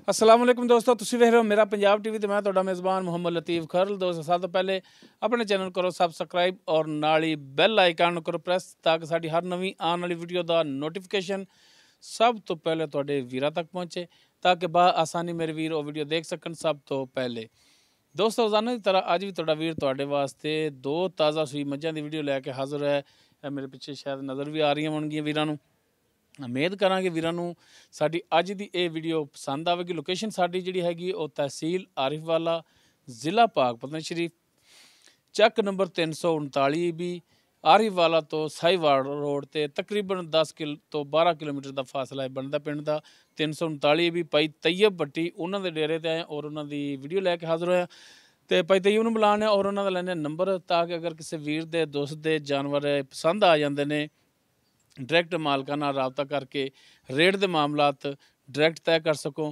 अस्सलाम वालेकुम दोस्तों, तुसीं वेख रहे हो मेरा पंजाब टीवी। तो मैं तुहाडा मेज़बान मुहम्मद लतीफ़ खरल। दोस्तों, सब तो पहले अपने चैनल करो सबसक्राइब और नाल ही बैल आइकन करो प्रेस, ताकि साडी हर नवीं आने वाली वीडियो का नोटिफिकेशन सब तो पहले तुहाडे वीरां तक पहुँचे, ताकि बा आसानी मेरे वीर वो वीडियो देख सकन सब तो पहले। दोस्तों, रोज़ाना की तरह अज भी तुहाडा वीर तुहाडे वास्ते दो ताज़ा सूई मझां दी वीडियो लैके हाज़र है। मेरे पिछे शायद नज़र भी आ रही होणगियां वीरां नूं। उम्मीद करांगे वीरां नूं साडी अज दी ये वीडियो पसंद आवेगी। लोकेशन साडी जिहड़ी हैगी वो तहसील आरिफवाला, ज़िला पाकपतन शरीफ, चक नंबर 339 भी आरिफवाला तो साहिवाल रोड ते तकरीबन 10 तो 12 किलोमीटर का फासला है बनता पिंड का। 339 भी भाई तैयब भट्टी उन्होंने डेरे ते आए और उन्होंने वीडियो लैके हाज़र होया। तो भाई तैयब नूं बुलाने और उन्होंने लैने नंबर, ताकि अगर किसी वीर दे दोस्त दे जानवर पसंद आ जाते हैं डायरैक्ट मालकां नाल राबता करके रेट के मामलात डायरैक्ट तय कर सको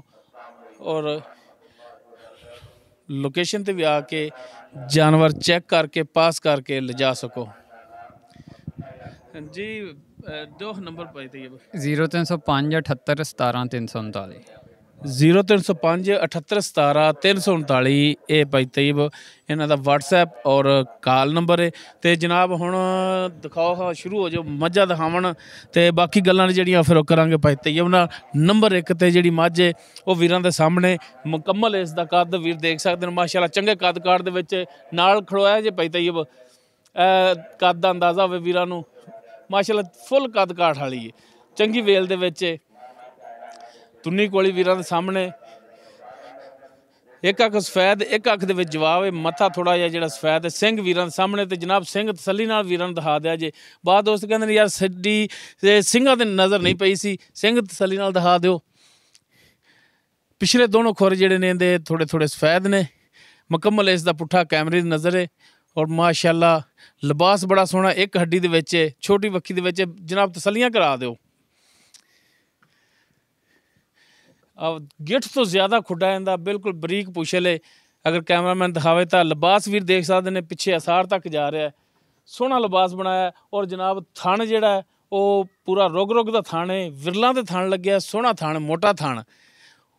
और लोकेशन ते भी आके जानवर चेक करके पास करके ले जा सको जी। दो नंबर पाई तैयब 0305 78 17 339 0305 78 17 339 ये भाई तैयब इन्हां दा WhatsApp और कॉल नंबर है। तो जनाब हुण दिखाओ, हाँ शुरू हो जाओ मझां दिखावन, तो बाकी गल्लां जिहड़ियां फिर करांगे भाई तैयब नाल। नंबर 1 ते जिहड़ी मझ है वो वीरां दे सामने मुकम्मल इसदा कद वीर देख सकदे ने। माशाअल्लाह चंगे कद काठ दे विच नाल खड़ोया जे भाई तैयब कद दा अंदाज़ा होवे वीरां नूं। माशाअल्लाह फुल कद काठ वाली है, चंगी वेल दे विच तुन्नी कोली वीरां दे सामने। एक अख सफैद एक अख दे विच जवाब है, मत्था थोड़ा जिहा जिहड़ा सफैद है, सिंह वीरां दे सामने। तो जनाब सिंह तसल्ली नाल वीरां नूं दिखा दिया जे। बाद दोस्त कहंदे ने यार सड्डी ਸਿੰਘਾਂ ते नज़र नहीं पई सी, सिंह तसल्ली नाल दिखा दिओ। पिछले दोनों खुर जिहड़े ने इहदे थोड़े थोड़े सफैद ने, मुकम्मल इसदा पुट्ठा कैमरे दी नज़र है और माशाअल्लाह लिबास बड़ा सोहना एक हड्डी दे विच छोटी वक्खी दे विच। जनाब तसल्लियां करा दिओ। गिठ तो ज़्यादा खुडा इहदा बिल्कुल बरीक पुछल है। अगर कैमरामैन दिखावे तो लिबास भी देख सकते हैं, पिछे असार तक जा रहा है, सोहना लिबास बनाया। और जनाब थण जिहड़ा है वो पूरा रुग रुग दा थण है, विरलां दे थण लग्या, सोहना थण मोटा थण।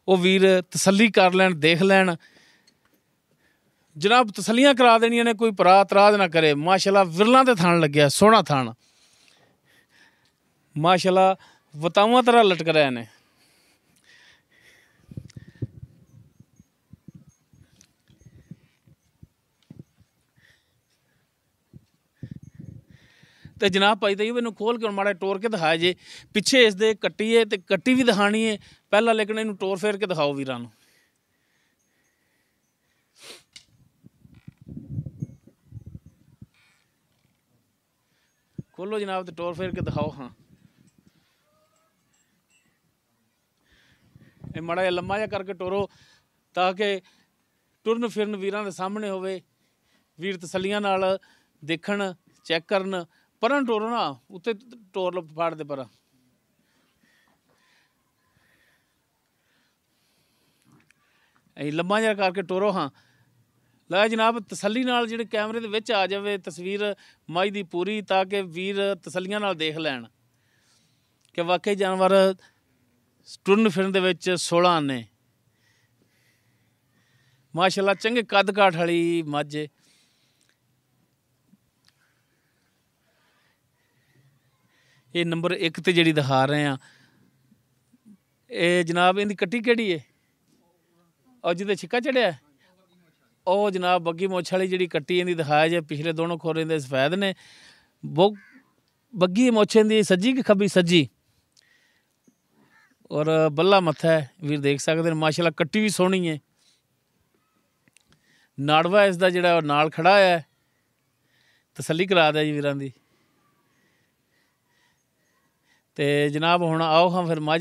वो वीर तसल्ली कर लैन, देख लैन। जनाब तसल्लियां करा देनियां ने, कोई भरा तराज ना करे। माशाअल्लाह विरलां दे थण लग्या, सोहना थण माशाअल्लाह वतावां तरह लटक रहे ने। तो जनाब भाई तैयब इन्हूं खोल के माड़ा टोर के दिखाया जे। पिछे इस दे कट्टी है तो कट्टी भी दिखानी है पहला, लेकिन इन्हूं टोर फेर के दिखाओ वीरां नूं। खोलो जनाब तो टोर फेर के दिखाओ। हाँ ये माड़ा जिहा लम्मा जिहा करके टोरो, ताकि टुरन फिरन वीरां दे सामने होवे, वीर तसल्लियां नाल देखण चैक करन। परन टोरो ना, उत्ते टोर लो फाड़ दे पर। लम्मा जिहा करके टोरो। हाँ लै जनाब तसल्ली नाल जिहड़े कैमरे दे विच आ जावे तस्वीर मझ दी पूरी, ताकि वीर तसल्लियां नाल देख लैण कि वाकई जानवर टुरन फिरन दे विच 16 आने। माशाअल्लाह चंगे कद काठ वाली मझ है। ये नंबर 1 ते जिहड़ी दिखा रहे हैं ये जनाब इहदी कट्टी किहड़ी है और जिहदे छिक्का चढ़िया ਉਹ जनाब बग्गी मुछ वाली जिहड़ी कट्टी इहदी दिखाया जे। पिछले दोनों खोर इहदे सफैद ने। बग्गी मुछ इहदी सज्जी कि खब्बी? सज्जी। और बल्ला मत्था है, वीर देख सकते हैं। माशाअल्लाह कट्टी भी सोहनी है। नाड़वा इसदा जिहड़ा नाल खड़ा है, तसल्ली करा दिया जी वीरां दी। ते जनाब हुण आओ हाँ फिर मझ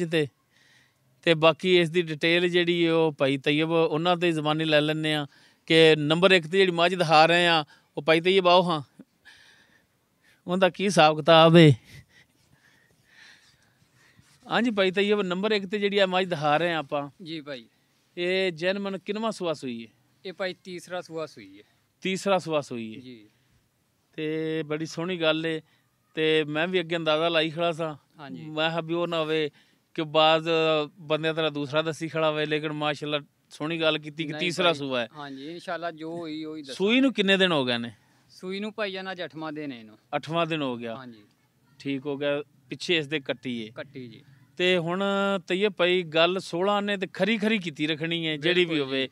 ते बाकी इसकी डिटेल जिहड़ी वो भाई तैयब उन्हां ते ज़बानी लै लैंदे आ कि नंबर 1 ते जिहड़ी मझ दिखा रहे हैं वो भाई तैयब आओ हाँ उनका की हिसाब किताब है। हाँ जी भाई तैयब नंबर 1 ते जिहड़ी मझ दिखा रहे हैं आपां जी भाई, ये जैनमन किनवा सुआ सुई है? ये भाई तीसरा सुआ सुई है। तीसरा सुआ सुई है जी। ते बड़ी सोहनी गल है। ते मैं भी अगे अंदाज़ा लाई खड़ा सा। हाँ जी। मैं भी वो ना होवे ਕਿ ਬਾਜ਼ ਬੰਦਿਆਂ ਤਰ੍ਹਾਂ ਦੂਸਰਾ ਦੱਸੀ ਖੜਾ ਵੇ, ਲੇਕਿਨ ਮਾਸ਼ਾਅੱਲਾ ਸੋਹਣੀ ਗੱਲ ਕੀਤੀ ਕਿ ਨਹੀਂ ਤੀਸਰਾ ਭਾਈ, ਸੂਆ ਹੈ। ਹਾਂਜੀ ਇਨਸ਼ਾਅੱਲਾ ਜੋ ਹੋਈ ਉਹੀ ਦੱਸਾਂ। ਸੂਈ ਨੂੰ ਕਿੰਨੇ ਦਿਨ ਹੋ ਗਏ ਨੇ? ਸੂਈ ਨੂੰ ਭਾਈ ਜਾਨ ਅੱਜ 8ਵਾਂ ਦਿਨ ਹੈ ਇਹਨੂੰ। 8ਵਾਂ ਦਿਨ ਹੋ ਗਿਆ, ਹਾਂਜੀ ਠੀਕ ਹੋ ਗਿਆ। ਪਿੱਛੇ ਇਸ ਦੇ ਕੱਟੀ ਏ ਕੱਟੀ ਜੀ। ਤੇ ਹੁਣ ਤਈਏ ਭਾਈ ਗੱਲ 16 ਨੇ ਤੇ ਖਰੀ ਖਰੀ ਕੀਤੀ ਰੱਖਣੀ ਹੈ ਜਿਹੜੀ ਵੀ ਬਿਲਕੁਲ ਹੋਵੇ,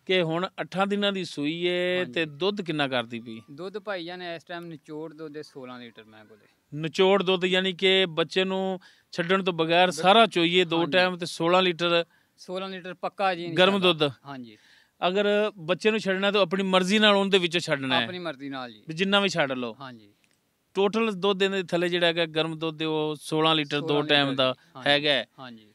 ਕਿ ਹੁਣ 8 ਦਿਨਾਂ ਦੀ ਸੂਈ ਏ ਹਾਂਜੀ। ਤੇ ਦੁੱਧ ਕਿੰਨਾ ਕਰਦੀ ਪਈ? ਦੁੱਧ ਭਾਈ ਜਾਨ ਇਸ ਟਾਈਮ ਨਿਚੋੜ ਦੁੱਧ ਦੇ 16 ਲੀਟਰ ਮੈਂ ਕੋਲੇ। ਨਿਚੋੜ ਦੁੱਧ ਯਾਨੀ ਕਿ ਬੱਚੇ ਨੂੰ ਛੱਡਣ ਤੋਂ ਬਗੈਰ ਸਾਰਾ ਚੋਈਏ 2 ਹਾਂਜੀ। ਟਾਈਮ ਤੇ 16 ਲੀਟਰ 16 ਲੀਟਰ ਪੱਕਾ ਜੀ ਗਰਮ ਇਨਸ਼ਾਅੱਲਾ। ਦੁੱਧ। ਹਾਂਜੀ ਅਗਰ ਬੱਚੇ ਨੂੰ ਛੱਡਣਾ ਤਾਂ ਆਪਣੀ ਮਰਜ਼ੀ ਨਾਲ ਉਹਦੇ ਵਿੱਚੋਂ ਛੱਡਣਾ ਹੈ, ਆਪਣੀ ਮਰਜ਼ੀ ਨਾਲ ਜੀ। ਵੀ ਜਿੰਨਾ ਵੀ ਛੱਡ ਲਓ। ਹਾਂਜੀ ਟੋਟਲ ਦੁੱਧ ਦੇ ਥੱਲੇ ਜਿਹੜਾ ਹੈਗਾ ਗਰਮ ਦੁੱਧ ਉਹ 16 ਲੀਟਰ 2 16 ਟਾਈਮ ਦਾ ਲੀਟਰ ਜੀ। ਹੈਗਾ ਹੈ। ਹਾਂਜੀ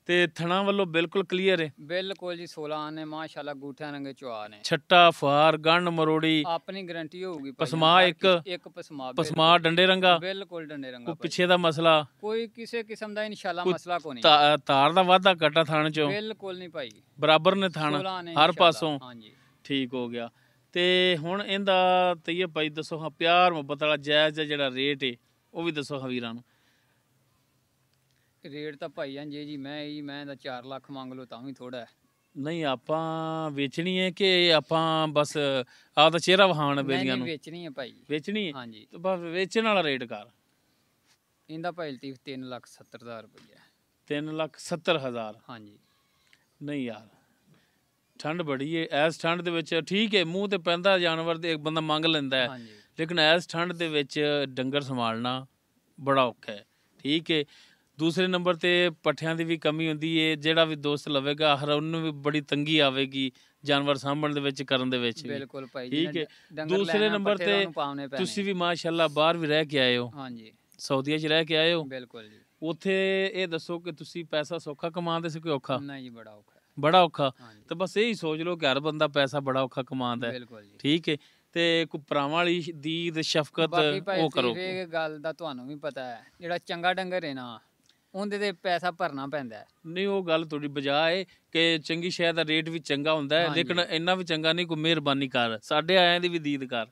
ਤੇ ਥਣਾ ਵੱਲੋਂ ਬਿਲਕੁਲ ਕਲੀਅਰ ਹੈ। ਬਿਲਕੁਲ ਜੀ 16 ਨੇ ਮਾਸ਼ਾਅੱਲਾ ਗੂਠਿਆਂ ਰੰਗੇ ਚੁਆ ਨੇ। ਛੱਟਾ ਫਾਰ ਗੰਢ ਮਰੋੜੀ ਆਪਣੀ ਗਾਰੰਟੀ ਹੋਊਗੀ ਭਾਈ ਪਸਮਾ ਜਾਨ, ਹਰ ਇੱਕ ਇੱਕ ਪਸਮਾ ਪਸਮਾ ਡੰਡੇ ਰੰਗਾ, ਬਿਲਕੁਲ ਡੰਡੇ ਰੰਗਾ ਕੋਈ ਭਾਈ। ਪਿੱਛੇ ਦਾ ਮਸਲਾ, ਕੋਈ ਕਿਸੇ ਕਿਸਮ ਦਾ ਇਨਸ਼ਾਅੱਲਾ ਕੋਈ ਮਸਲਾ ਕੋ ਨਹੀਂ। ਧਾਰ ਦਾ ਵਾਧਾ ਘਟਾ ਥਣ ਚੋਂ ਬਿਲਕੁਲ ਨਹੀਂ ਭਾਈ, ਬਰਾਬਰ ਨੇ ਥਣ 16 ਨੇ ਹਰ ਇਨਸ਼ਾਅੱਲਾ। ਪਾਸੋਂ, ਹਾਂਜੀ ਠੀਕ ਹੋ ਗਿਆ। ਤੇ ਹੁਣ ਇਹਦਾ ਤਈਏ ਭਾਈ ਦੱਸੋ ਹਾਂ, ਪਿਆਰ ਮੁਹੱਬਤ ਵਾਲਾ ਜਾਇਜ਼ ਜਿਹਾ ਜਿਹੜਾ ਰੇਟ ਹੈ ਉਹ ਵੀ ਦੱਸੋ ਹਾਂ ਵੀਰਾਂ ਨੂੰ। ਰੇਟ ਤਾਂ ਭਾਈ ਜਾਨ ਜੀ ਮੈਂ ਦਾ 4 ਲੱਖ ਮੰਗ ਲਓ ਤਾਂ ਵੀ ਥੋੜਾ ਹੈ। ਨਹੀਂ ਆਪਾਂ ਵੇਚਣੀ ਹੈ ਕਿ ਆਪਾਂ ਬਸ ਆਪਦਾ ਚਿਹਰਾ ਵਹਾਣ ਨਹੀਂ ਬੇਲੀਆਂ ਨਹੀਂ ਨੂੰ? ਵੇਚਣੀ ਹੈ ਭਾਈ। ਵੇਚਣੀ ਹੈ ਹਾਂਜੀ ਤੇ ਬਸ ਵੇਚਣ ਵਾਲਾ ਰੇਟ ਕਰ। ਇਹਦਾ ਭਾਈ ਲਤੀਫ 3,70,000 ਰੁਪਇਆ। 3,70,000? ਹਾਂਜੀ ਨਹੀਂ ਯਾਰ, ਠੰਡ ਬੜੀ ਏ ਐਸ ਠੰਡ ਦੇ ਵਿੱਚ। ਠੀਕ ਹੈ ਮੂੰਹ ਤੇ ਪੈਂਦਾ ਜਾਨਵਰ ਤੇ ਇੱਕ ਬੰਦਾ ਮੰਗ ਲੈਂਦਾ ਹੈ, ਹਾਂਜੀ ਲੇਕਿਨ ਐਸ ਠੰਡ ਦੇ ਵਿੱਚ ਡੰਗਰ ਸੰਭਾਲਣਾ ਬੜਾ ਔਖਾ ਹੈ। ਠੀਕ ਹੈ, ਦੂਸਰੇ ਨੰਬਰ ਤੇ ਪੱਠਿਆਂ ਦੀ ਵੀ ਕਮੀ ਹੁੰਦੀ ਏ। ਜਿਹੜਾ ਵੀ ਦੋਸਤ ਲਵੇਗਾ ਹਰ ਉਹਨੂੰ ਵੀ ਬੜੀ ਤੰਗੀ ਆਵੇਗੀ ਜਾਨਵਰ ਸਾਂਭਣ ਦੇ ਵਿੱਚ, ਕਰਨ ਦੇ ਵਿੱਚ ਵੀ। ਬਿਲਕੁਲ ਭਾਈ ਠੀਕ ਜਿਹਨੇ ਹੈ। ਡੰਗਰ ਦੂਸਰੇ ਲੈਣਾ ਨੰਬਰ ਪੱਠੇ ਤੇ ਉਹਨੂੰ ਪਾਉਣੇ ਪੈਣੇ। ਤੁਸੀਂ ਵੀ ਮਾਸ਼ਾਅੱਲਾ ਬਾਹਰ ਵੀ ਰਹਿ ਕੇ ਆਏ ਹੋ, ਹਾਂਜੀ ਸਾਊਦੀਆ 'ਚ ਰਹਿ ਕੇ ਆਏ ਹੋ। ਬਿਲਕੁਲ ਜੀ। ਉੱਥੇ ਇਹ ਦੱਸੋ ਕਿ ਤੁਸੀਂ ਪੈਸਾ ਸੌਖਾ ਕਮਾਉਂਦੇ ਸੀ ਕਿ ਔਖਾ? ਨਹੀਂ ਜੀ ਬੜਾ ਔਖਾ ਹੈ। ਬੜਾ ਔਖਾ। ਹਾਂਜੀ ਤੇ ਬਸ ਇਹੀ ਸੋਚ ਲਓ ਕਿ ਹਰ ਬੰਦਾ ਪੈਸਾ ਬੜਾ ਔਖਾ ਕਮਾਉਂਦਾ ਹੈ। ਬਿਲਕੁਲ ਜੀ। ਠੀਕ ਹੈ, ਤੇ ਕੋਈ ਭਰਾਵਾਂ ਵਾਲੀ ਦੀਦ ਸ਼ਫਕਤ ਬਾਕੀ ਭਾਈ ਉਹ ਕਰੋ। ਲਤੀਫ ਇਹ ਗੱਲ ਦਾ ਤੁਹਾਨੂੰ ਵੀ ਪਤਾ ਹੈ, ਜਿਹੜਾ ਚੰਗਾ ਡੰਗਰ ਹੈ ਨਾ ਉਹਦੇ ਤੇ ਪੈਸਾ ਭਰਨਾ ਪੈਂਦਾ ਹੈ। ਨਹੀਂ ਉਹ ਗੱਲ ਤੁਹਾਡੀ ਬਜਾ ਹੈ ਕਿ ਚੰਗੀ ਸ਼ੈ ਦਾ ਰੇਟ ਵੀ ਚੰਗਾ ਹੁੰਦਾ ਹੈ, ਹਾਂਜੀ। ਲੇਕਿਨ ਇੰਨਾ ਵੀ ਚੰਗਾ ਨਹੀਂ। ਕੋਈ ਮਿਹਰਬਾਨੀ ਕਰ, ਸਾਡੇ ਆਇਆਂ ਦੀ ਵੀ ਦੀਦ ਕਰ।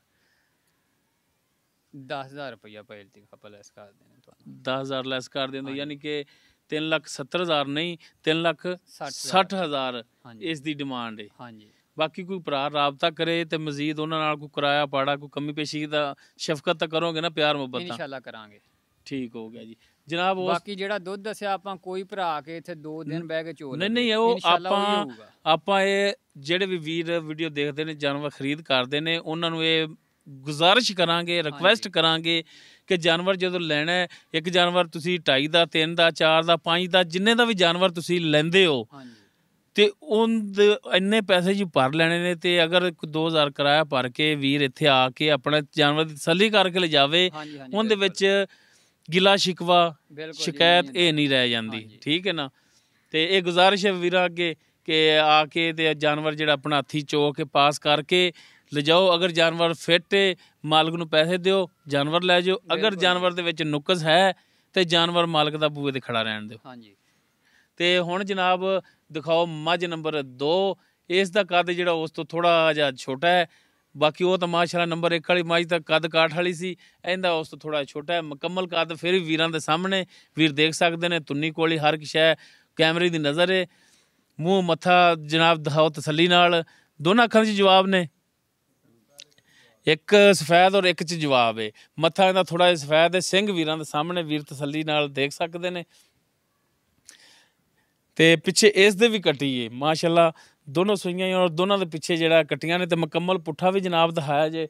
10,000 ਰੁਪਇਆ ਭਾਈ ਲਤੀਫ ਆਪਾਂ ਲੈਸ ਕਰ ਦੇਣੇ ਤੁਹਾਨੂੰ। 10,000 ਲੈਸ ਕਰ ਦਿੰਦੇ, ਹਾਂਜੀ। ਯਾਨੀ ਕਿ 3,70,000 ਨਹੀਂ 3,60,000 ਹਾਂਜੀ ਇਸ ਦੀ ਡਿਮਾਂਡ ਹੈ। ਹਾਂਜੀ ਬਾਕੀ ਕੋਈ ਭਰਾ ਰਾਬਤਾ ਕਰੇ ਤੇ ਮਜ਼ੀਦ ਉਹਨਾਂ ਨਾਲ ਕੋਈ ਕਿਰਾਇਆ ਪਾੜਾ, ਕੋਈ ਕਮੀ ਪੇਸ਼ੀ ਦਾ ਸ਼ਫਕਤ ਤਾਂ ਕਰੋਗੇ ਨਾ, ਪਿਆਰ ਮੁਹੱਬਤ ਤਾਂ। ਇਨਸ਼ਾਅੱਲਾ ਕਰਾਂਗੇ। ਠੀਕ ਹੋ ਗਿਆ ਜੀ ਜਨਾਬ। ਉਸ ਬਾਕੀ ਜਿਹੜਾ ਦੁੱਧ ਦੱਸਿਆ ਆਪਾਂ ਕੋਈ ਭਰਾ ਕੇ ਇੱਥੇ 2 ਦਿਨ ਬਹਿ ਕੇ ਚੋ ਨਹੀਂ ਨਹੀਂ ਉਹ ਇਨਸ਼ਾਅੱਲਾ ਉਹੀ ਆਪਾਂ ਹੋਊਗਾ। ਆਪਾਂ ਇਹ ਜਿਹੜੇ ਵੀ ਵੀਰ ਵੀਡੀਓ ਦੇਖਦੇ ਨੇ, ਜਾਨਵਰ ਖਰੀਦ ਕਰਦੇ ਨੇ, ਉਹਨਾਂ ਨੂੰ ਇਹ ਗੁਜ਼ਾਰਿਸ਼ ਕਰਾਂਗੇ, ਰਿਕੁਐਸਟ ਕਰਾਂਗੇ ਕਿ ਜਾਨਵਰ ਜਦੋਂ ਲੈਣਾ ਹੈ, ਇੱਕ ਜਾਨਵਰ ਤੁਸੀਂ 2.5 ਦਾ, 3 ਦਾ, 4 ਦਾ, 5 ਦਾ, ਜਿੰਨੇ ਦਾ ਵੀ ਜਾਨਵਰ ਤੁਸੀਂ ਲੈਂਦੇ ਹੋ ਹਾਂਜੀ ਤੇ ਉਹਦੇ ਇੰਨੇ ਪੈਸੇ ਜੀ ਭਰ ਲੈਣੇ ਨੇ। ਤੇ ਅਗਰ 2,000 ਕਿਰਾਇਆ ਭਰ ਕੇ ਵੀਰ ਇੱਥੇ ਆ ਕੇ ਆਪਣਾ ਜਾਨਵਰ ਦੀ ਤਸੱਲੀ ਕਰਕੇ ਲਿਜਾਵੇ, ਹਾਂਜੀ ਹਾਂਜੀ ਉਹਦੇ ਵਿੱਚ ਗਿਲਾ ਸ਼ਿਕਵਾ ਬਿਲਕੁਲ ਜੀ, ਸ਼ਿਕਾਇਤ ਨਹੀਂ ਇਹ ਨਹੀਂ ਰਹਿ ਜਾਂਦੀ। ਹਾਂਜੀ। ਠੀਕ ਹੈ ਨਾ। ਤੇ ਇਹ ਗੁਜ਼ਾਰਿਸ਼ ਹੈ ਵੀਰਾਂ ਅੱਗੇ ਕਿ ਆ ਕੇ ਤੇ ਜਾਨਵਰ ਜਿਹੜਾ ਆਪਣਾ ਹੱਥੀ ਚੋ ਕੇ ਪਾਸ ਕਰਕੇ ਲਿਜਾਓ। ਅਗਰ ਜਾਨਵਰ ਫਿੱਟ ਹੈ, ਮਾਲਕ ਨੂੰ ਪੈਸੇ ਦਿਓ, ਜਾਨਵਰ ਲੈ ਜਾਓ। ਅਗਰ ਬਿਲਕੁਲ ਜਾਨਵਰ ਦੇ ਵਿੱਚ ਨੁਕਸ ਹੈ ਤੇ ਜਾਨਵਰ ਮਾਲਕ ਦਾ ਬੂਹੇ ਤੇ ਖੜਾ ਰਹਿਣ ਦਿਓ। ਹਾਂਜੀ ਤੇ ਹੁਣ ਜਨਾਬ ਦਿਖਾਓ ਮੱਝ ਨੰਬਰ 2। ਇਸ ਦਾ ਕੱਦ ਜਿਹੜਾ ਉਸ ਤੋਂ ਥੋੜਾ ਜਿਹਾ ਛੋਟਾ ਹੈ। ਬਾਕੀ ਉਹ ਤਾਂ ਮਾਸ਼ਾਅੱਲਾ ਨੰਬਰ 1 ਵਾਲੀ ਮੱਝ ਤਾਂ ਕੱਦ ਕਾਠ ਵਾਲੀ ਸੀ, ਇਹਦਾ ਉਸ ਤੋਂ ਥੋੜਾ ਛੋਟਾ ਹੈ। ਮੁਕੰਮਲ ਕੱਦ ਫਿਰ ਵੀ ਵੀਰਾਂ ਦੇ ਸਾਹਮਣੇ ਵੀਰ ਦੇਖ ਸਕਦੇ ਨੇ। ਤੁੰਨੀ ਕੋਲੀ ਹਰ ਇੱਕ ਸ਼ੈ ਕੈਮਰੇ ਦੀ ਨਜ਼ਰ ਹੈ। ਮੂੰਹ ਮੱਥਾ ਜਨਾਬ ਦਿਖਾਓ ਤਸੱਲੀ ਨਾਲ। ਦੋਨਾਂ ਅੱਖਾਂ 'ਚ ਜਵਾਬ ਨੇ, ਇੱਕ ਸਫੈਦ ਔਰ ਇੱਕ 'ਚ ਜਵਾਬ ਹੈ। ਮੱਥਾ ਇਹਦਾ ਥੋੜਾ ਜਿਹਾ ਸਫੈਦ ਹੈ। ਸਿੰਘ ਵੀਰਾਂ ਦੇ ਸਾਹਮਣੇ ਵੀਰ ਤਸੱਲੀ ਨਾਲ ਦੇਖ ਸਕਦੇ ਨੇ। ਤੇ ਪਿੱਛੇ ਇਸ ਦੇ ਵੀ ਕੱਟੀ ਹੈ ਮਾਸ਼ਾਅੱਲਾ, ਦੋਨੋਂ ਸੂਈਆਂ ਔਰ ਦੋਨਾਂ ਦੇ ਪਿੱਛੇ ਜਿਹੜਾ ਕੱਟੀਆਂ ਨੇ। ਤੇ ਮੁਕੰਮਲ ਪੁੱਠਾ ਵੀ ਜਨਾਬ ਦਿਖਾਇਆ ਜੇ।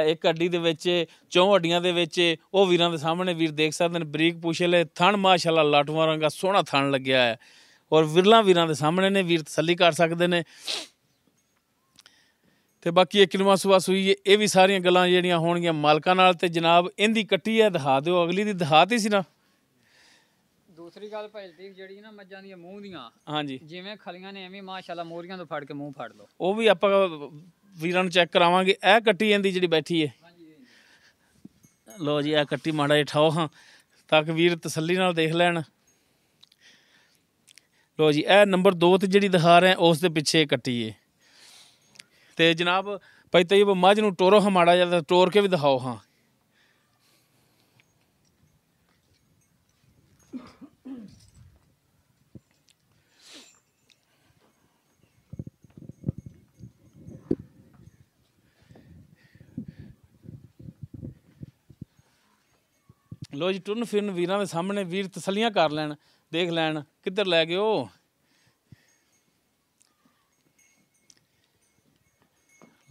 ਇੱਕ ਹੱਡੀ ਦੇ ਵਿੱਚ, 4 ਹੱਡੀਆਂ ਦੇ ਵਿੱਚ, ਉਹ ਵੀਰਾਂ ਦੇ ਸਾਹਮਣੇ ਵੀਰ ਦੇਖ ਸਕਦੇ ਨੇ। ਬਰੀਕ ਪੁੱਛਲੇ ਥਣ ਮਾਸ਼ਾਅੱਲਾ ਲਾਟੂਆਂ ਰੰਗਾ ਸੋਹਣਾ ਥਣ ਲੱਗਿਆ ਹੈ ਔਰ ਵਿਰਲਾ ਵੀਰਾਂ ਦੇ ਸਾਹਮਣੇ ਨੇ, ਵੀਰ ਤਸੱਲੀ ਕਰ ਸਕਦੇ ਨੇ। ਤੇ ਬਾਕੀ ਇੱਕ ਨਵਾਂ ਸੂਆ ਸੂਈ ਹੈ। ਇਹ ਵੀ ਸਾਰੀਆਂ ਗੱਲਾਂ ਜਿਹੜੀਆਂ ਹੋਣਗੀਆਂ ਮਾਲਕਾਂ ਨਾਲ। ਤੇ ਜਨਾਬ ਇਹਦੀ ਕੱਟੀ ਹੈ ਦਿਖਾ ਦਿਓ, ਅਗਲੀ ਦੀ ਦਿਖਾਤੀ ਸੀ ਨਾ। ਦੂਸਰੀ ਗੱਲ ਭਾਈ ਲਤੀਫ ਜਿਹੜੀ ਨਾ ਮੱਝਾਂ ਦੀਆਂ ਮੂੰਹ ਦੀਆਂ, ਹਾਂਜੀ ਜਿਵੇਂ ਖਲੀਆਂ ਨੇ ਐਵੇਂ ਮਾਸ਼ਾਅੱਲਾ ਮੋਰੀਆਂ ਤੋਂ ਫੜ ਕੇ ਮੂੰਹ ਫੜ ਲਓ। ਉਹ ਵੀ ਆਪਾਂ ਵੀਰਾਂ ਨੂੰ ਚੈੱਕ ਕਰਾਵਾਂਗੇ। ਇਹ ਕੱਟੀ ਜਾਂਦੀ ਜਿਹੜੀ ਬੈਠੀ ਹੈ, ਲੋ ਜੀ ਇਹ ਕੱਟੀ ਮਾੜਾ ਜਿਹਾ ਠਾਓ ਹਾਂ ਤਾਂ ਕਿ ਵੀਰ ਤਸੱਲੀ ਨਾਲ ਦੇਖ ਲੈਣ। ਲੋ ਜੀ ਇਹ ਨੰਬਰ 2 ਤੇ ਜਿਹੜੀ ਦਿਖਾ ਰਹੇ ਉਸ ਦੇ ਪਿੱਛੇ ਕੱਟੀ ਹੈ। ਤੇ ਜਨਾਬ ਭਾਈ ਤਈਬ ਮੱਝ ਨੂੰ ਟੋਰੋ ਹਾਂ ਮਾੜਾ ਜਿਹਾ, ਟੋਰ ਕੇ ਵੀ ਦਿਖਾਓ ਹਾਂ। ਲੋ ਜੀ ਟੁਰਨ ਫਿਰਨ ਵੀਰਾਂ ਦੇ ਸਾਹਮਣੇ ਵੀਰ ਤਸੱਲੀਆਂ ਕਰ ਲੈਣ, ਦੇਖ ਲੈਣ ਕਿੱਧਰ ਲੈ ਗਏ ਉਹ।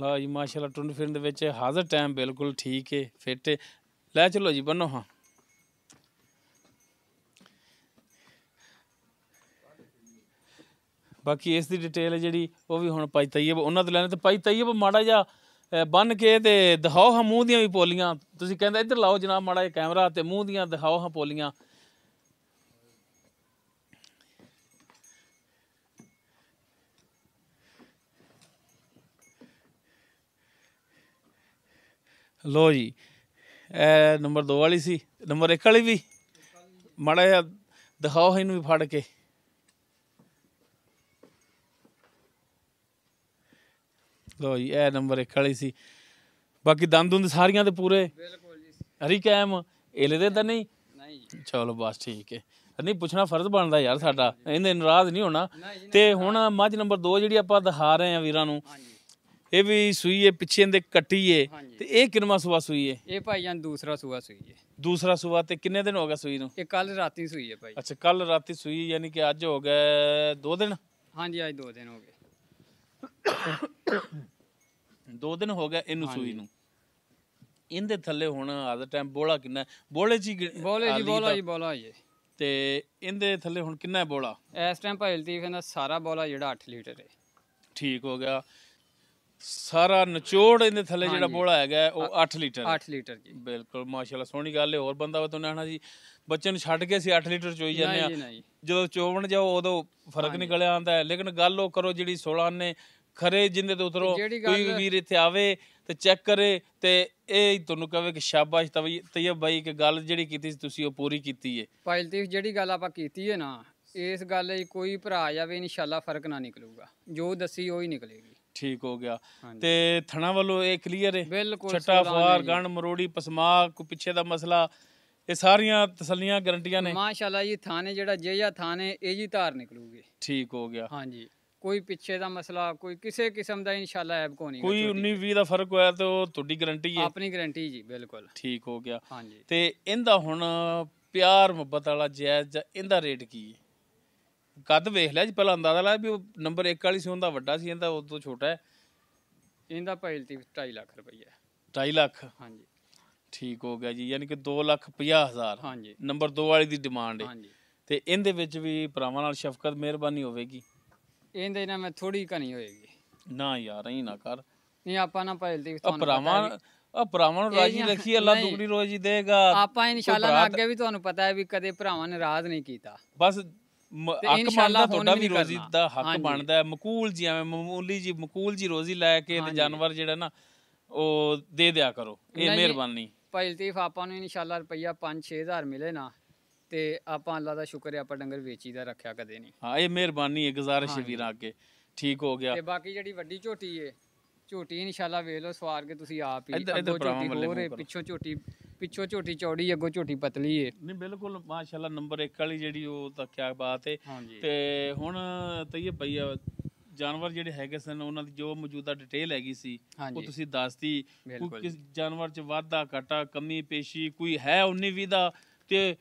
ਲਓ ਜੀ ਮਾਸ਼ਾਅੱਲਾ ਟੁਰਨ ਫਿਰਨ ਦੇ ਵਿੱਚ ਹਾਜ਼ਰ ਟਾਈਮ ਬਿਲਕੁਲ ਠੀਕ ਹੈ, ਫਿੱਟ ਹੈ। ਲੈ ਚਲੋ ਜੀ ਬੰਨੋ ਹਾਂ। ਬਾਕੀ ਇਸ ਦੀ ਡਿਟੇਲ ਜਿਹੜੀ ਉਹ ਵੀ ਹੁਣ ਭਾਈ ਤਈਅਬ ਉਹਨਾਂ ਤੋਂ ਲੈਣੇ। ਤੇ ਭਾਈ ਤਈਅਬ ਮਾੜਾ ਜਿਹਾ ਬੰਨ ਕੇ ਤੇ ਦਿਖਾਓ ਹਾਂ ਮੂੰਹ ਦੀਆਂ ਵੀ ਪੋਲੀਆਂ। ਤੁਸੀਂ ਕਹਿੰਦੇ ਇੱਧਰ ਲਾਓ ਜਨਾਬ ਮਾੜਾ ਜਿਹਾ ਕੈਮਰਾ ਤੇ ਮੂੰਹ ਦੀਆਂ ਦਿਖਾਓ ਹਾਂ ਪੋਲੀਆਂ। ਲੋ ਜੀ ਇਹ ਨੰਬਰ 2 ਵਾਲੀ ਸੀ, ਨੰਬਰ 1 ਵਾਲੀ ਵੀ ਮਾੜਾ ਜਿਹਾ ਦਿਖਾਓ ਇਹਨੂੰ ਵੀ ਫੜ ਕੇ। ਲੋ ਜੀ ਇਹ ਨੰਬਰ 1 ਵਾਲੀ ਸੀ। ਬਾਕੀ ਦੰਦ ਦੁੰਦ ਸਾਰੀਆਂ ਤੇ ਪੂਰੇ ਹਰੀ ਕੈਮ ਏਲੇ ਦੇ ਤਾਂ ਨਹੀਂ? ਚਲੋ ਬਸ ਠੀਕ ਹੈ। ਨਹੀਂ ਪੁੱਛਣਾ ਫਰਜ਼ ਬਣਦਾ ਯਾਰ ਸਾਡਾ, ਇਹਨੇ ਨਾਰਾਜ਼ ਨਹੀਂ ਹੋਣਾ। ਤੇ ਹੁਣ ਮੱਝ ਨੰਬਰ 2 ਜਿਹੜੀ ਆਪਾਂ ਦਿਖਾ ਰਹੇ ਆ ਵੀਰਾਂ ਨੂੰ, ਇਹ ਵੀ ਸੂਈ ਹੈ, ਪਿੱਛੇ ਇਹਦੇ ਕੱਟੀ ਏ। ਤੇ ਇਹ ਕਿੰਨਵਾਂ ਸੂਆ ਸੂਈ ਹੈ? ਇਹ ਭਾਈ ਜਾਨ ਦੂਸਰਾ ਸੂਆ ਸੂਈ ਹੈ। ਦੂਸਰਾ ਸੂਆ। ਤੇ ਕਿੰਨੇ ਦਿਨ ਹੋ ਗਏ ਸੂਈ ਨੂੰ? ਇਹ ਕੱਲ ਰਾਤੀ ਸੂਈ ਹੈ ਭਾਈ। ਅੱਛਾ ਕੱਲ ਰਾਤੀ ਸੂਈ, ਯਾਨੀ ਕਿ ਅੱਜ ਹੋ ਗਏ 2 ਦਿਨ? ਹਾਂਜੀ ਅੱਜ 2 ਦਿਨ ਹੋ ਗਏ। 2 ਦਿਨ ਹੋ ਗਏ ਇਹਨੂੰ ਸੂਈ ਨੂੰ। ਇਹਦੇ ਥੱਲੇ ਹੁਣ ਆਦਰ ਟਾਈਮ ਬੋਲਾ ਕਿੰਨਾ? ਬੋਲੇ ਜੀ ਬੋਲਾ ਜੀ। ਤੇ ਇਹਦੇ ਥੱਲੇ ਹੁਣ ਕਿੰਨਾ ਬੋਲਾ ਇਸ ਟਾਈਮ ਭਾਈ ਲਤੀਫ ਇਹਦਾ ਸਾਰਾ ਬੋਲਾ ਜਿਹੜਾ 8 ਲੀਟਰ ਹੈ। ਠੀਕ ਹੋ ਗਿਆ। ਸਾਰਾ ਨਿਚੋੜ ਇਹਦੇ ਥੱਲੇ ਜਿਹੜਾ ਬੋਲਾ ਹੈਗਾ ਉਹ 8 ਲੀਟਰ। 8 ਲੀਟਰ ਜੀ ਬਿਲਕੁਲ ਮਾਸ਼ਾਅੱਲਾ ਸੋਹਣੀ ਗੱਲ ਹੈ। ਹੋਰ ਬੰਦਾ ਤਾਂ ਆਣਾ ਜੀ ਬੱਚੇ ਨੂੰ ਛੱਡ ਕੇ ਅਸੀਂ 8 ਲੀਟਰ ਚੋਈ ਜਾਂਦੇ ਆ, ਜਦੋਂ ਚੋਵਣ ਜਾਓ ਉਦੋਂ ਫਰਕ ਨਿਕਲਿਆ ਆਉਂਦਾ ਹੈ। ਲੇਕਿਨ ਗੱਲ ਉਹ ਕਰੋ ਜਿਹੜੀ 16 ਨੇ ਖਰੇ ਜਿੰਦੇ ਤੋਂ ਉਤਰੋ। ਕੋਈ ਵੀਰ ਇੱਥੇ ਆਵੇ ਤੇ ਚੈੱਕ ਕਰੇ ਤੇ ਇਹ ਤੁਹਾਨੂੰ ਕਹੇ ਕਿ ਸ਼ਾਬਾਸ਼ ਤਈਅਬ ਬਾਈ, ਕਿ ਗੱਲ ਜਿਹੜੀ ਕੀਤੀ ਸੀ ਤੁਸੀਂ ਉਹ ਪੂਰੀ ਕੀਤੀ ਹੈ। ਭਾਈ ਲਤੀਫ ਜਿਹੜੀ ਗੱਲ ਆਪਾਂ ਕੀਤੀ ਹੈ ਨਾ, ਇਸ ਗੱਲ 'ਚ ਕੋਈ ਭਰਾ ਜਾਵੇ ਇਨਸ਼ਾਅੱਲਾ ਫਰਕ ਨਾ ਨਿਕਲੂਗਾ, ਜੋ ਦੱਸੀ ਉਹ ਹੀ ਨਿਕਲੇਗੀ। ਠੀਕ ਹੋ ਗਿਆ। ਤੇ ਥਣਾ ਵੱਲੋਂ ਇਹ ਕਲੀਅਰ ਹੈ? ਬਿਲਕੁਲ। ਛੱਟਾ ਫਾਰ ਗੰਢ ਮਰੋੜੀ ਪਸਮਾ ਕੋਈ ਪਿੱਛੇ ਦਾ ਮਸਲਾ, ਇਹ ਸਾਰੀਆਂ ਤਸੱਲੀਆਂ ਗਰੰਟੀਆਂ ਨੇ ਮਾਸ਼ਾਅੱਲਾ ਜੀ। ਥਾਣੇ ਜਿਹੜਾ ਜਿਹਾ ਥਾਣੇ ਇਹ ਜੀ ਧਾਰ ਨਿਕਲੂਗੀ। ਠੀਕ ਹੋ ਗਿਆ। ਹਾਂਜੀ ਕੋਈ ਪਿੱਛੇ ਦਾ ਮਸਲਾ ਕੋਈ ਕਿਸੇ ਕਿਸਮ ਦਾ ਇਨਸ਼ਾਅੱਲਾ ਐਬ ਕੋ ਨਹੀਂ। ਕੋਈ 19-20 ਦਾ ਫਰਕ ਹੋਇਆ ਤੇ ਉਹ ਤੁਹਾਡੀ ਗਾਰੰਟੀ ਹੈ? ਆਪਣੀ ਗਾਰੰਟੀ ਜੀ ਬਿਲਕੁਲ। ਠੀਕ ਹੋ ਗਿਆ। ਹਾਂਜੀ ਤੇ ਇਹਦਾ ਹੁਣ ਪਿਆਰ ਮੁਹੱਬਤ ਵਾਲਾ ਜਾਇਜ਼ ਇਹਦਾ ਰੇਟ ਕੀ ਹੈ? ਕੱਦ ਵੇਖ ਲਿਆ ਜੀ ਪਹਿਲਾਂ, ਅੰਦਾਜ਼ਾ ਲਾਇਆ ਵੀ ਉਹ ਨੰਬਰ 1 ਵਾਲੀ ਸੀ ਉਹਦਾ ਵੱਡਾ ਸੀ, ਇਹਦਾ ਉਹ ਤੋਂ ਛੋਟਾ ਹੈ। ਇਹਦਾ ਭਾਈ ਲਤੀਫ 2.5 ਲੱਖ ਰੁਪਈਆ। 2.5 ਲੱਖ? ਹਾਂਜੀ ਠੀਕ ਹੋ ਗਿਆ ਜੀ, ਯਾਨੀ ਕਿ 2,50,000 ਹਾਂਜੀ ਨੰਬਰ 2 ਵਾਲੀ ਦੀ ਡਿਮਾਂਡ ਹੈ। ਹਾਂਜੀ ਤੇ ਇਹਦੇ ਵਿੱਚ ਵੀ ਭਰਾਵਾਂ ਨਾਲ ਸ਼ਫਕਤ ਮਿਹਰਬਾਨੀ ਹੋਵੇਗੀ? ਇਹਦੇ ਨਾਲ ਮੈਂ ਥੋੜੀ ਘਣੀ ਹੋਏਗੀ। ਨਾ ਯਾਰ ਐਂ ਨਾ ਕਰ। ਨਹੀਂ ਆਪਾਂ ਨਾ ਭਾਈ ਲਤੀਫ ਭਰਾਵਾਂ ਨੂੰ ਰਾਜੀ ਰੱਖੀ, ਅੱਲਾ ਦੁਗਣੀ ਰੋਜ਼ੀ ਦੇਗਾ। ਆਪਾਂ ਇਨਸ਼ਾਅੱਲਾ ਅੱਗੇ ਵੀ ਤੁਹਾਨੂੰ ਪਤਾ ਹੈ ਵੀ ਕਦੇ ਭਰਾਵਾਂ ਨੇ ਨਾਰਾਜ਼ ਨਹੀਂ ਕੀਤਾ। ਬਸ ਹੱਕ ਬਣਦਾ ਤੁਹਾਡਾ ਵੀ, ਰੋਜ਼ੀ ਦਾ ਹੱਕ ਬਣਦਾ ਹੈ। ਮਕੂਲ ਜੀ ਐਵੇਂ ਮਾਮੂਲੀ ਜੀ ਮਕੂਲ ਜੀ ਰੋਜ਼ੀ ਲੈ ਕੇ ਤੇ ਜਾਨਵਰ ਜਿਹੜਾ ਨਾ ਉਹ ਦੇ ਦਿਆ ਕਰੋ, ਇਹ ਮਿਹਰਬਾਨੀ। ਭਾਈ ਲਤੀਫ ਆਪਾਂ ਨੂੰ ਇਨਸ਼ਾਅੱਲਾ ਰੁਪਈਆ 5-6 ਹਜ਼ਾਰ ਮਿਲੇ ਨਾ ਤੇ ਆਪਾਂ ਅੱਲਾ ਦਾ ਸ਼ੁਕਰ ਹੈ ਆਪਾਂ ਡੰਗਰ ਵੇਚੀ ਦਾ ਰੱਖਿਆ ਕਦੇ ਨਹੀਂ। ਹਾਂ ਇਹ ਮਿਹਰਬਾਨੀ ਹੈ, ਗੁਜ਼ਾਰਿਸ਼ ਹੈ ਵੀਰਾਂ ਅੱਗੇ। ਠੀਕ ਹੋ ਗਿਆ। ਤੇ ਬਾਕੀ ਜਿਹੜੀ ਵੱਡੀ ਝੋਟੀ ਹੈ, ਝੋਟੀ ਇਨਸ਼ਾਅੱਲਾ ਵੇਖ ਲਓ ਸਵਾਰ ਕੇ ਤੁਸੀਂ ਆਪ ਹੀ। ਅੱਗੋਂ ਝੋਟੀ ਹੋਰ ਹੈ, ਪਿੱਛੋਂ ਝੋਟੀ ਚੌੜੀ, ਅੱਗੋਂ ਝੋਟੀ ਪਤਲੀ ਹੈ। ਨਹੀਂ ਬਿਲਕੁਲ ਮਾਸ਼ਾਅੱਲਾ ਨੰਬਰ 1 ਵਾਲੀ ਜਿਹੜੀ ਉਹ ਤਾਂ ਕਿਆ ਬਾਤ ਹੈ। ਤੇ ਹੁਣ ਤਈਅਬ ਭਾਈ ਜਾਨਵਰ ਜਿਹੜੇ ਹੈਗੇ ਸਨ ਉਹਨਾਂ ਦੀ ਜੋ ਮੌਜੂਦਾ ਡਿਟੇਲ ਹੈਗੀ ਸੀ ਉਹ ਤੁਸੀਂ ਦੱਸਤੀ। ਕੋਈ ਕਿਸ ਜਾਨਵਰ 'ਚ ਵਾਧਾ ਘਾਟਾ ਕਮੀ ਪੇਸ਼ੀ ਕੋਈ ਹੈ 19-20 ਦਾ ਤੇ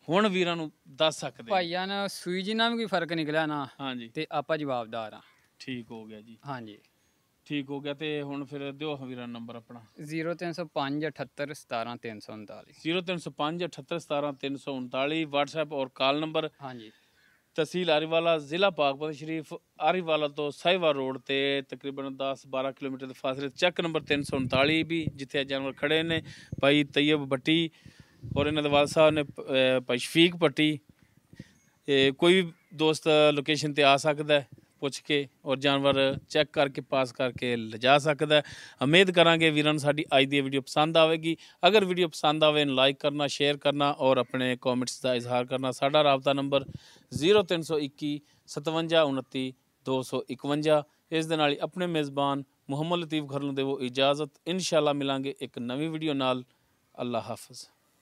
ਹੁਣ ਵੀਰਾਂ ਨੂੰ ਦੱਸ ਸਕਦੇ? ਭਾਈਆਂ ਨਾਲ ਸੂਈ ਜੀ ਨਾਲ ਵੀ ਕੋਈ ਫਰਕ ਨਿਕਲਿਆ ਨਾ ਹਾਂਜੀ ਤੇ ਆਪਾਂ ਜਵਾਬਦਾਰ ਹਾਂ। ਠੀਕ ਹੋ ਗਿਆ ਜੀ। ਹਾਂਜੀ ਠੀਕ ਹੋ ਗਿਆ। ਤੇ ਹੁਣ ਫਿਰ ਦਿਓ ਵੀਰਾਂ ਨੰਬਰ ਆਪਣਾ। 0305 78 17 339 0305 78 17 339 WhatsApp और कॉल नंबर। ਹਾਂਜੀ तहसील आरीवाला ਜ਼ਿਲ੍ਹਾ ਪਾਕਪਤ ਸ਼ਰੀਫ ਆਰੀਵਾਲਾ ਤੋਂ ਸਾहिवा रोड ਤੇ ਤਕਰੀਬਨ 10-12 ਕਿਲੋਮੀਟਰ ਦੇ ਫਾਸਲੇ। ਚੱਕ ਨੰਬਰ 339 ਵੀ ਜਿੱਥੇ ਜਾਨਵਰ ਖੜੇ ਨੇ ਭਾਈ ਤਈਅਬ ਭੱਟੀ ਔਰ ਇਹਨਾਂ ਦੇ ਵਾਲ ਸਾਹਿਬ ਨੇ ਭਾਈ ਸ਼ਫੀਕ ਭੱਟੀ। ਕੋਈ ਵੀ ਦੋਸਤ ਲੋਕੇਸ਼ਨ ਤੇ ਆ ਸਕਦਾ ਹੈ ਪੁੱਛ ਕੇ ਔਰ ਜਾਨਵਰ ਚੈੱਕ ਕਰਕੇ ਪਾਸ ਕਰਕੇ ਲਿਜਾ ਸਕਦਾ ਹੈ। ਉਮੀਦ ਕਰਾਂਗੇ ਵੀਰਾਂ ਨੂੰ ਸਾਡੀ ਅੱਜ ਦੀ ਵੀਡੀਓ ਪਸੰਦ ਆਵੇਗੀ। ਅਗਰ ਵੀਡੀਓ ਪਸੰਦ ਆਵੇ ਲਾਈਕ ਕਰਨਾ, ਸ਼ੇਅਰ ਕਰਨਾ ਔਰ ਆਪਣੇ ਕਮੈਂਟਸ ਦਾ ਇਜ਼ਹਾਰ ਕਰਨਾ। ਸਾਡਾ ਰਾਬਤਾ ਨੰਬਰ 0321 57 29 251। ਇਸ ਦੇ ਨਾਲ ਹੀ ਆਪਣੇ ਮੇਜ਼ਬਾਨ ਮੁਹੰਮਦ ਲਤੀਫ ਖਰਲ ਨੂੰ ਦੇਵੋ ਇਜਾਜ਼ਤ। ਇਨਸ਼ਾਅੱਲਾ ਮਿਲਾਂਗੇ ਇੱਕ ਨਵੀਂ ਵੀਡੀਓ ਨਾਲ। ਅੱਲਾ ਹਾਫਿਜ਼।